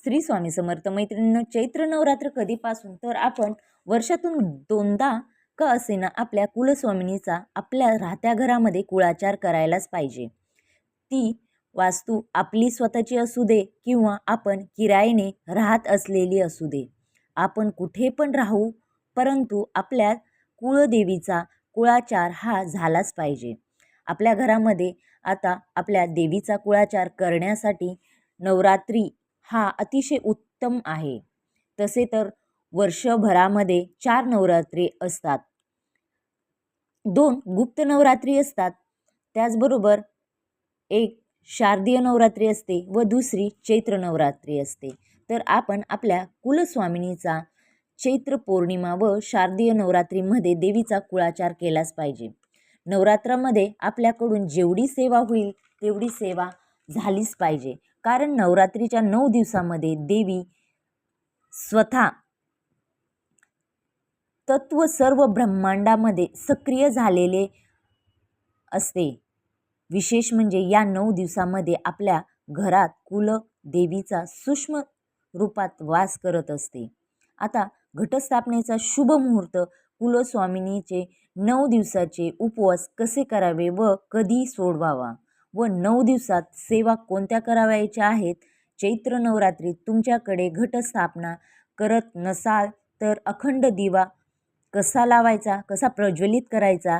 श्री स्वामी समर्थ. मैत्रिणींनो, चैत्र नवरात्र कधीपासून तर आपण वर्षातून दोनदा का असेना आपल्या कुलस्वामिनीचा आपल्या राहत्या घरामध्ये कुळाचार करायलाच पाहिजे. ती वास्तू आपली स्वतःची असू दे किंवा आपण किरायाने राहत असलेली असू दे, आपण कुठे पण राहू, परंतु आपल्या कुळदेवीचा कुळाचार हा झालाच पाहिजे. आपल्या घरामध्ये आता आपल्या देवीचा कुळाचार करण्यासाठी नवरात्री हा अतिशय उत्तम आहे. तसे तर वर्षभरामध्ये 4 नवरात्री असतात. 2 गुप्त नवरात्री असतात. त्याचबरोबर एक शारदीय नवरात्री असते व दुसरी चैत्र नवरात्री असते. तर आपण आपल्या कुलस्वामिनीचा चैत्र पौर्णिमा व शारदीय नवरात्रीमध्ये देवीचा कुळाचार केलाच पाहिजे. नवरात्रामध्ये आपल्याकडून जेवढी सेवा होईल तेवढी सेवा झालीच पाहिजे. कारण नवरात्रीच्या 9 दिवसामध्ये देवी स्वतः तत्व सर्व ब्रह्मांडामध्ये सक्रिय झालेले असते. विशेष म्हणजे या 9 दिवसामध्ये आपल्या घरात कुलदेवीचा सूक्ष्म रूपात वास करत असते. आता घटस्थापनेचा शुभ मुहूर्त, कुलस्वामिनीचे 9 दिवसाचे उपवास कसे करावे व कधी सोडवावा व 9 दिवसात सेवा कोणत्या करावयाच्या आहेत. चैत्र नवरात्रीत तुमच्याकडे घटस्थापना करत नसाल तर अखंड दिवा कसा लावायचा, कसा प्रज्वलित करायचा,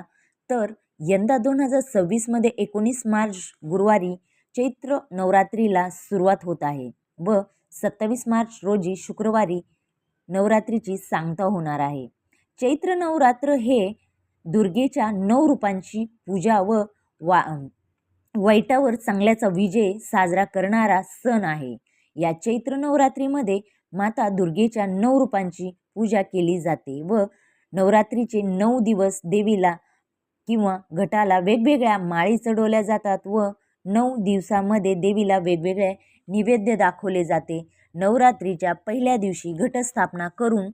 तर यंदा 2026मध्ये 19 मार्च गुरुवारी चैत्र नवरात्रीला सुरुवात होत आहे व 27 मार्च रोजी शुक्रवारी नवरात्रीची सांगता होणार आहे. चैत्र नवरात्र हे दुर्गेच्या 9 रूपांची पूजा व वाईटावर चांगल्याचा विजय साजरा करणारा सण आहे. या चैत्र नवरात्रीमध्ये माता दुर्गेच्या 9 रूपांची पूजा केली जाते व नवरात्रीचे 9 दिवस देवीला किंवा घटाला वेगवेगळ्या माळी चढवल्या जातात व 9 दिवसामध्ये देवीला वेगवेगळे नैवेद्य दाखवले जाते. नवरात्रीच्या पहिल्या दिवशी घटस्थापना करून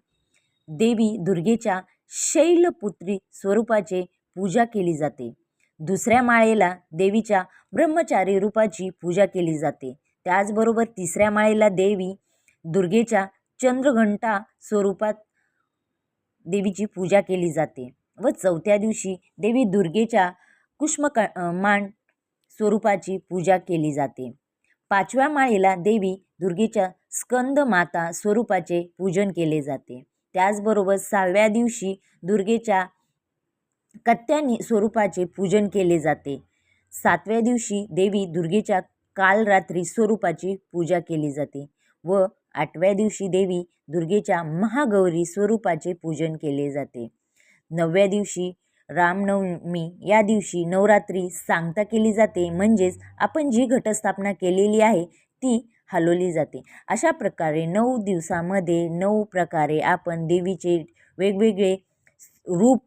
देवी दुर्गेच्या शैलपुत्री स्वरूपाचे पूजा केली जाते. दुसऱ्या माळेला देवीच्या ब्रह्मचारी रूपाची पूजा केली जाते. त्याचबरोबर तिसऱ्या माळेला देवी दुर्गेच्या चंद्रघंटा स्वरूपात देवीची पूजा केली जाते व चौथ्या दिवशी देवी दुर्गेच्या कुष्ममान स्वरूपाची पूजा केली जाते. 5व्या माळेला देवी दुर्गेच्या स्कंद माता स्वरूपाचे पूजन केले जाते. त्याचबरोबर 6व्या दिवशी दुर्गेच्या कत्यानी स्वरूपाचे पूजन केले जाते. 7व्या दिवशी देवी दुर्गेच्या कालरात्री स्वरूपाची पूजा केली जाते व 8व्या दिवशी देवी दुर्गेच्या महागौरी स्वरूपाचे पूजन केले जाते. 9व्या दिवशी रामनवमी या दिवशी नवरात्री सांगता केली जाते, म्हणजेच आपण जी घटस्थापना केलेली आहे ती हलवली जाते. अशा प्रकारे 9 दिवसामध्ये 9 प्रकारे आपण देवीचे वेगवेगळे रूप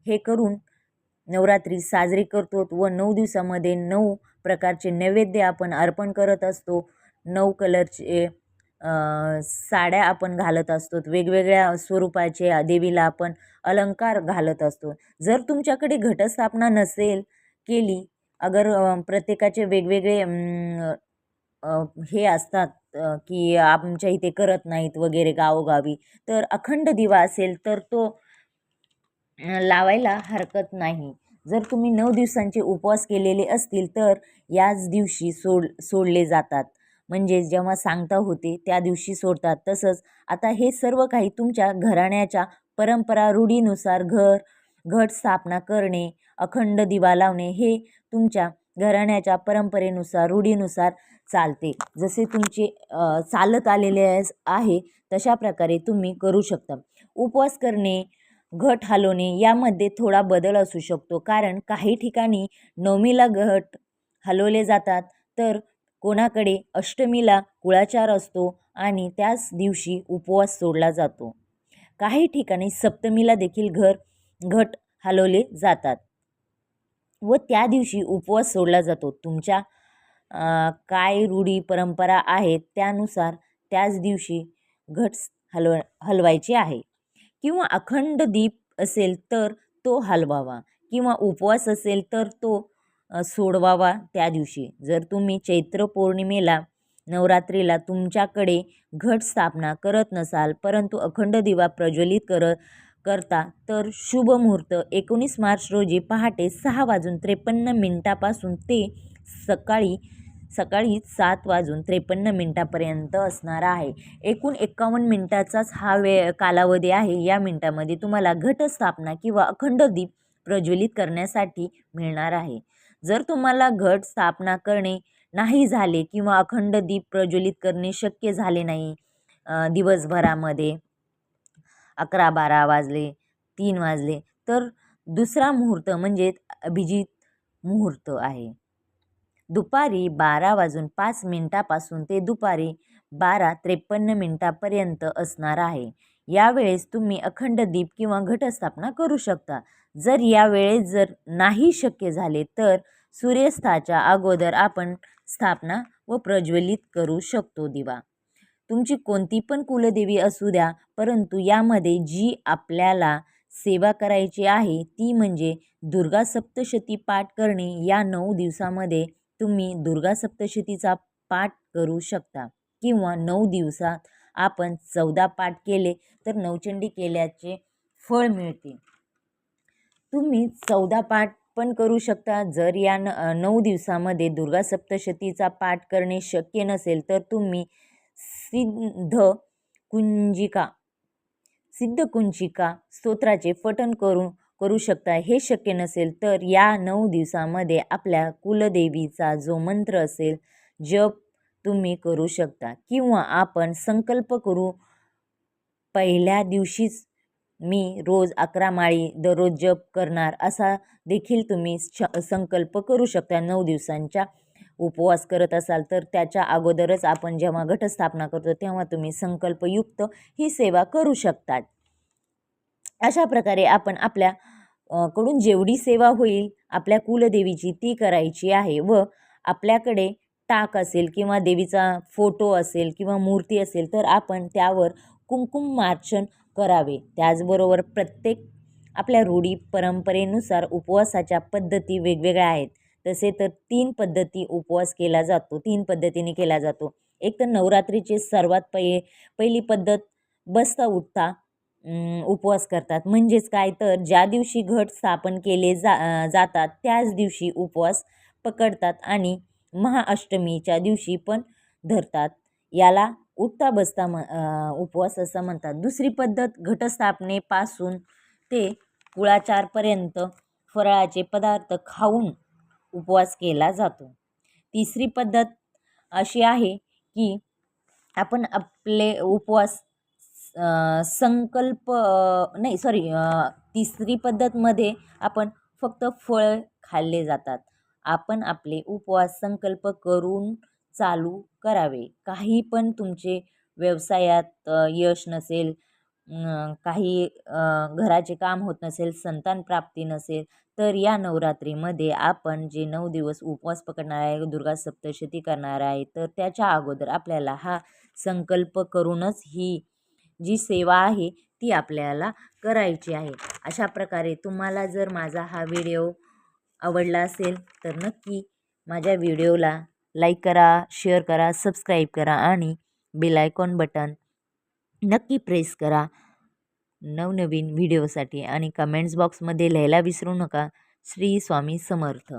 हे करून नवरात्री साजरी करतो व 9 दिवसामध्ये 9 प्रकारचे नैवेद्य आपण अर्पण करत असतो. 9 कलरचे साड्या आपण घालत असतो. वेगवेगळ्या स्वरूपाचे देवीला आपण अलंकार घालत असतो. जर तुमच्याकडे घटस्थापना नसेल केली, अगर प्रत्येकाचे वेगवेगळे हे असतात की आमच्या इथे करत नाहीत वगैरे गावोगावी, तर अखंड दिवा असेल तर तो लावायला हरकत नाही. जर तुम्ही 9 दिवसांचे उपवास केलेले असतील तर याच दिवशी सोडले जातात, म्हणजे जेव्हा सांगता होते त्या दिवशी सोडतात. तसंच आता हे सर्व काही तुमच्या घराण्याच्या परंपरा रूढीनुसार घट स्थापना करणे, अखंड दिवा लावणे हे तुमच्या घराण्याच्या परंपरेनुसार रूढीनुसार चालते. जसे तुमचे चालत आलेले आहे तशा प्रकारे तुम्ही करू शकता. उपवास करणे, घट हलवणे यामध्ये थोडा बदल असू शकतो. कारण काही ठिकाणी नवमीला घट हलवले जातात तर कोणाकडे अष्टमीला कुळाचार असतो आणि त्याच दिवशी उपवास सोडला जातो. काही ठिकाणी सप्तमीला देखील घट हलवले जातात व त्या दिवशी उपवास सोडला जातो. तुमच्या काय रूढी परंपरा आहेत त्यानुसार त्याच दिवशी घट हलवायचे आहे. किंवा अखंड दीप असेल तर तो हलवावा किंवा उपवास असेल तर तो सोडवावा त्या दिवशी. जर तुम्ही चैत्र पौर्णिमेला नवरात्रीला तुमच्याकडे घट स्थापना करत नसाल परंतु अखंड दिवा प्रज्वलित करता तर शुभ मुहूर्त 19 मार्च रोजी पहाटे 6:53 ते सकाळी 7:53 असणार आहे. एकूण 51 मिनिटाचाच हा कालावधी आहे. या मिनिटामध्ये तुम्हाला घटस्थापना किंवा अखंड दीप प्रज्वलित करण्यासाठी मिळणार आहे. जर तुम्हाला घट स्थापना करणे नाही झाले किंवा अखंड दीप प्रज्वलित करणे शक्य झाले नाही, दिवसभरामध्ये 11-12 वाजले, 3 वाजले, तर दुसरा मुहूर्त म्हणजे अभिजित मुहूर्त आहे. दुपारी 12:05 ते दुपारी 12:53 असणार आहे. यावेळेस तुम्ही अखंड दीप किंवा घटस्थापना करू शकता. जर यावेळेस जर नाही शक्य झाले तर सूर्यास्ताच्या अगोदर आपण स्थापना व प्रज्वलित करू शकतो दिवा. तुमची कोणती पण कुलदेवी असू द्या, परंतु यामध्ये जी आपल्याला सेवा करायची आहे ती म्हणजे दुर्गा सप्तशती पाठ करणे. या 9 दिवसामध्ये तुम्ही दुर्गा सप्तशतीचा पाठ करू शकता किंवा 9 दिवसात आपण 14 पाठ केले तर नवचंडी केल्याचे फळ मिळते. तुम्ही 14 पाठ पण करू शकता. जर या 9 दिवसामध्ये दुर्गा सप्तशतीचा पाठ करणे शक्य नसेल तर तुम्ही सिद्धकुंजिका स्तोत्राचे पठण करू शकता. हे शक्य नसेल तर या 9 दिवसामध्ये आपल्या कुलदेवीचा जो मंत्र असेल जप तुम्ही करू शकता किंवा आपण संकल्प करू. पहिल्या दिवशीच मी रोज 11 माळी दररोज जप करणार असा देखील तुम्ही संकल्प करू शकता. 9 दिवसांच्या उपवास करत असाल तर त्याच्या अगोदरच आपण जेव्हा घटस्थापना करतो तेव्हा तुम्ही संकल्पयुक्त ही सेवा करू शकतात. अशा प्रकारे आपण आपल्या कडून जेवढी सेवा होईल आपल्या कुलदेवीची ती करायची आहे व आपल्याकडे टाक असेल किंवा देवीचा फोटो असेल किंवा मूर्ती असेल तर आपण त्यावर कुंकुमार्चन करावे. त्याचबरोबर प्रत्येक आपल्या रूढी परंपरेनुसार उपवासाच्या पद्धती वेगवेगळ्या आहेत. तसे तर 3 पद्धती उपवास केला जातो, 3 पद्धतीने केला जातो. एक तर नवरात्रीची सर्वात पहिली पद्धत बसता उठता उपवास करतात. म्हणजेच काय तर ज्या दिवशी घट स्थापन केले जातात त्याच दिवशी उपवास पकडतात आणि महाअष्टमीच्या दिवशी पण धरतात. याला उठता बसता उपवास असं म्हणतात. दुसरी पद्धत घटस्थापनेपासून ते कुळाचारपर्यंत फराळाचे पदार्थ खाऊन उपवास केला जातो. तिसरी पद्धत अशी आहे की आपण आपले उपवास तिसरी पद्धतमध्ये आपण फक्त फळ खाल्ले जातात. आपण आपले उपवास संकल्प करून चालू करावे. काही पण तुमचे व्यवसायात यश नसेल, काही घराचे काम होत नसेल, संतान प्राप्ती नसेल तर या नवरात्रीमध्ये आपण जे 9 दिवस उपवास पकडणार आहे, दुर्गा सप्तशती करणार आहे, तर त्याच्या अगोदर आपल्याला हा संकल्प करूनच ही जी सेवा आहे ती आपल्याला करायची आहे. अशा प्रकारे तुम्हाला जर माझा हा व्हिडिओ आवडला असेल तर नक्की माझ्या व्हिडिओला लाईक करा, शेअर करा, सबस्क्राईब करा आणि बेल आयकॉन बटन नक्की प्रेस करा नवनवीन व्हिडिओसाठी आणि कमेंट्स बॉक्समध्ये लिहायला विसरू नका. श्री स्वामी समर्थ.